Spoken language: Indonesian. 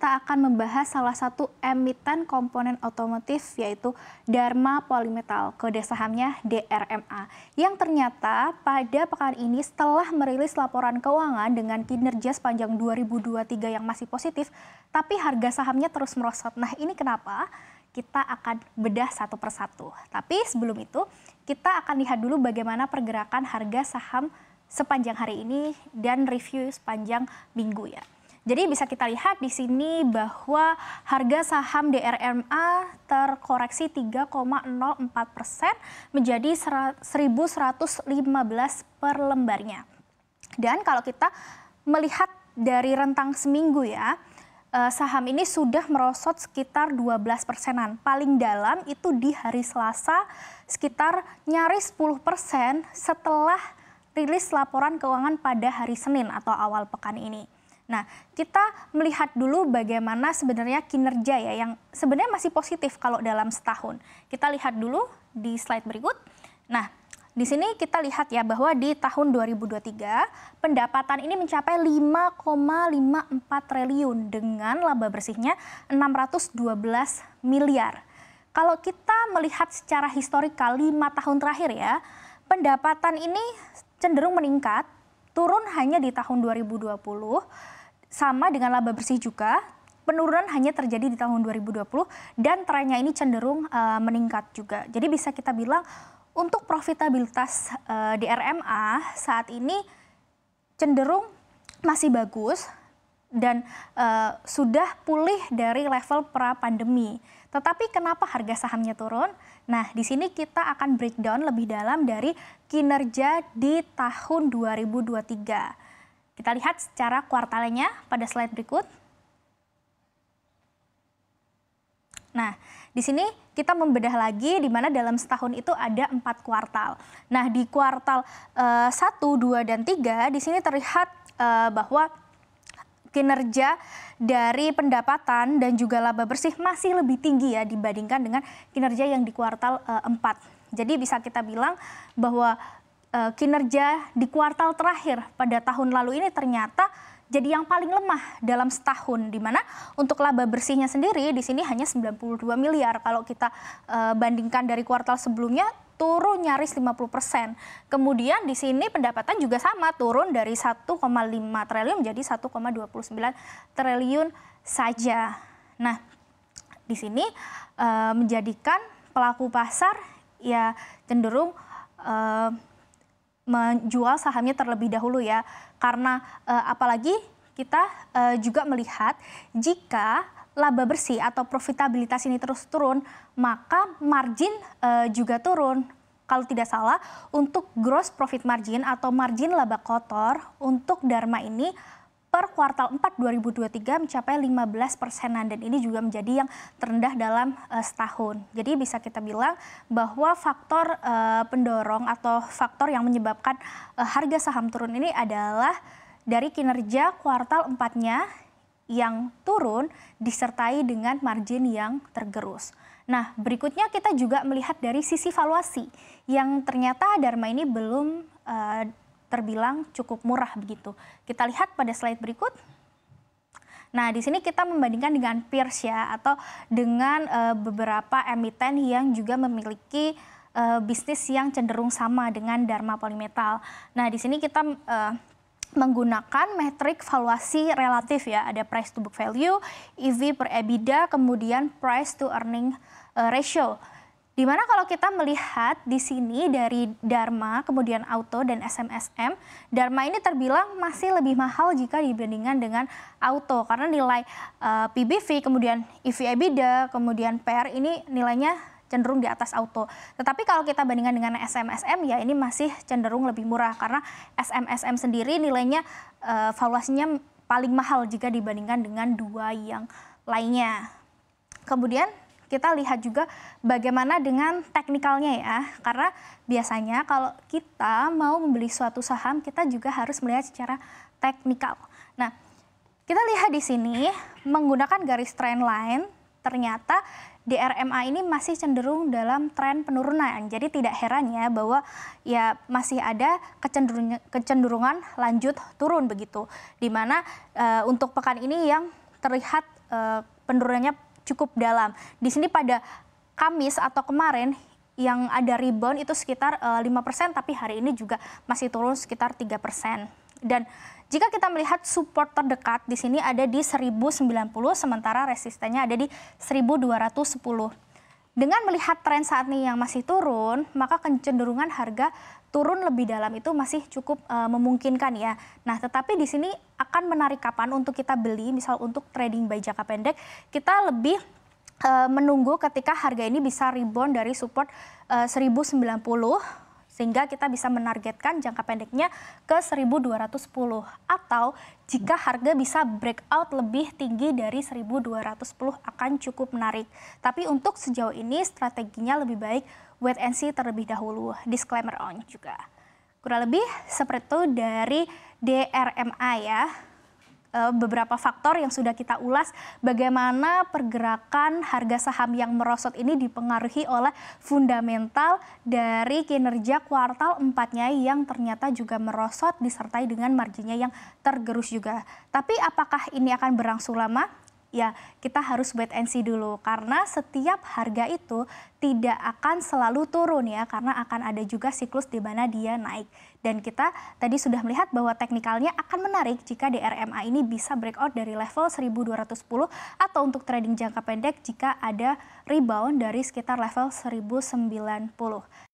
kita akan membahas salah satu emiten komponen otomotif yaitu Dharma Polymetal, kode sahamnya DRMA. Yang ternyata pada pekan ini setelah merilis laporan keuangan dengan kinerja sepanjang 2023 yang masih positif, tapi harga sahamnya terus merosot. Nah, ini kenapa? Kita akan bedah satu persatu. Tapi sebelum itu, kita akan lihat dulu bagaimana pergerakan harga saham sepanjang hari ini dan review sepanjang minggu ya. Jadi bisa kita lihat di sini bahwa harga saham DRMA terkoreksi 3,04% menjadi 1.115 per lembarnya. Dan kalau kita melihat dari rentang seminggu ya, saham ini sudah merosot sekitar 12%-an. Paling dalam itu di hari Selasa sekitar nyaris 10% setelah rilis laporan keuangan pada hari Senin atau awal pekan ini. Nah, kita melihat dulu bagaimana sebenarnya kinerja ya yang sebenarnya masih positif kalau dalam setahun. Kita lihat dulu di slide berikut. Nah, di sini kita lihat ya bahwa di tahun 2023 pendapatan ini mencapai 5,54 triliun dengan laba bersihnya 612 miliar. Kalau kita melihat secara historikal 5 tahun terakhir ya, pendapatan ini cenderung meningkat, turun hanya di tahun 2020. Sama dengan laba bersih juga, penurunan hanya terjadi di tahun 2020 dan trennya ini cenderung meningkat juga. Jadi bisa kita bilang untuk profitabilitas DRMA saat ini cenderung masih bagus dan sudah pulih dari level pra-pandemi. Tetapi kenapa harga sahamnya turun? Nah, di sini kita akan breakdown lebih dalam dari kinerja di tahun 2023. Kita lihat secara kuartalnya pada slide berikut. Nah, di sini kita membedah lagi di mana dalam setahun itu ada 4 kuartal. Nah, di kuartal 1, 2, dan 3 di sini terlihat bahwa kinerja dari pendapatan dan juga laba bersih masih lebih tinggi ya dibandingkan dengan kinerja yang di kuartal 4. Jadi bisa kita bilang bahwa kinerja di kuartal terakhir pada tahun lalu ini ternyata jadi yang paling lemah dalam setahun, di mana untuk laba bersihnya sendiri di sini hanya 92 miliar. Kalau kita bandingkan dari kuartal sebelumnya turun nyaris 50%. Kemudian di sini pendapatan juga sama, turun dari 1,5 triliun menjadi 1,29 triliun saja. Nah, di sini menjadikan pelaku pasar ya cenderung menjual sahamnya terlebih dahulu ya, karena apalagi kita juga melihat jika laba bersih atau profitabilitas ini terus turun, maka margin juga turun. Kalau tidak salah, untuk gross profit margin atau margin laba kotor untuk Dharma ini per kuartal 4 2023 mencapai 15%-an dan ini juga menjadi yang terendah dalam setahun. Jadi bisa kita bilang bahwa faktor pendorong atau faktor yang menyebabkan harga saham turun ini adalah dari kinerja kuartal 4-nya yang turun disertai dengan margin yang tergerus. Nah, berikutnya kita juga melihat dari sisi valuasi yang ternyata Dharma ini belum terbilang cukup murah begitu. Kita lihat pada slide berikut. Nah, di sini kita membandingkan dengan peers ya, atau dengan beberapa emiten yang juga memiliki bisnis yang cenderung sama dengan Dharma Polymetal. Nah, di sini kita menggunakan metrik valuasi relatif ya, ada price to book value, EV per EBITDA, kemudian price to earning ratio. Dimana kalau kita melihat di sini dari Dharma, kemudian Auto dan SMSM, Dharma ini terbilang masih lebih mahal jika dibandingkan dengan Auto karena nilai PBV, kemudian EV/EBITDA, kemudian PR ini nilainya cenderung di atas Auto. Tetapi kalau kita bandingkan dengan SMSM ya ini masih cenderung lebih murah karena SMSM sendiri nilainya valuasinya paling mahal jika dibandingkan dengan dua yang lainnya. Kemudian kita lihat juga bagaimana dengan teknikalnya ya, karena biasanya kalau kita mau membeli suatu saham kita juga harus melihat secara teknikal. Nah, kita lihat di sini menggunakan garis trend line, ternyata DRMA ini masih cenderung dalam tren penurunan. Jadi tidak heran ya bahwa ya masih ada kecenderungan lanjut turun begitu. Di mana untuk pekan ini yang terlihat penurunannya cukup dalam. Di sini pada Kamis atau kemarin yang ada rebound itu sekitar 5%, tapi hari ini juga masih turun sekitar 3%. Dan jika kita melihat support terdekat di sini ada di 1090, sementara resistennya ada di 1210. Dengan melihat tren saat ini yang masih turun, maka kecenderungan harga turun lebih dalam itu masih cukup memungkinkan ya. Nah, tetapi di sini akan menarik kapan untuk kita beli, misal untuk trading buy jangka pendek, kita lebih menunggu ketika harga ini bisa rebound dari support 1090, sehingga kita bisa menargetkan jangka pendeknya ke 1210. Atau jika harga bisa breakout lebih tinggi dari 1210 akan cukup menarik. Tapi untuk sejauh ini strateginya lebih baik wait and see terlebih dahulu. Disclaimer on juga. Kurang lebih seperti itu dari DRMA ya. Beberapa faktor yang sudah kita ulas bagaimana pergerakan harga saham yang merosot ini dipengaruhi oleh fundamental dari kinerja kuartal 4-nya yang ternyata juga merosot disertai dengan marginnya yang tergerus juga. Tapi apakah ini akan berlangsung lama? Ya, kita harus wait and see dulu karena setiap harga itu tidak akan selalu turun ya, karena akan ada juga siklus di mana dia naik. Dan kita tadi sudah melihat bahwa teknikalnya akan menarik jika DRMA ini bisa breakout dari level 1210 atau untuk trading jangka pendek jika ada rebound dari sekitar level 1090.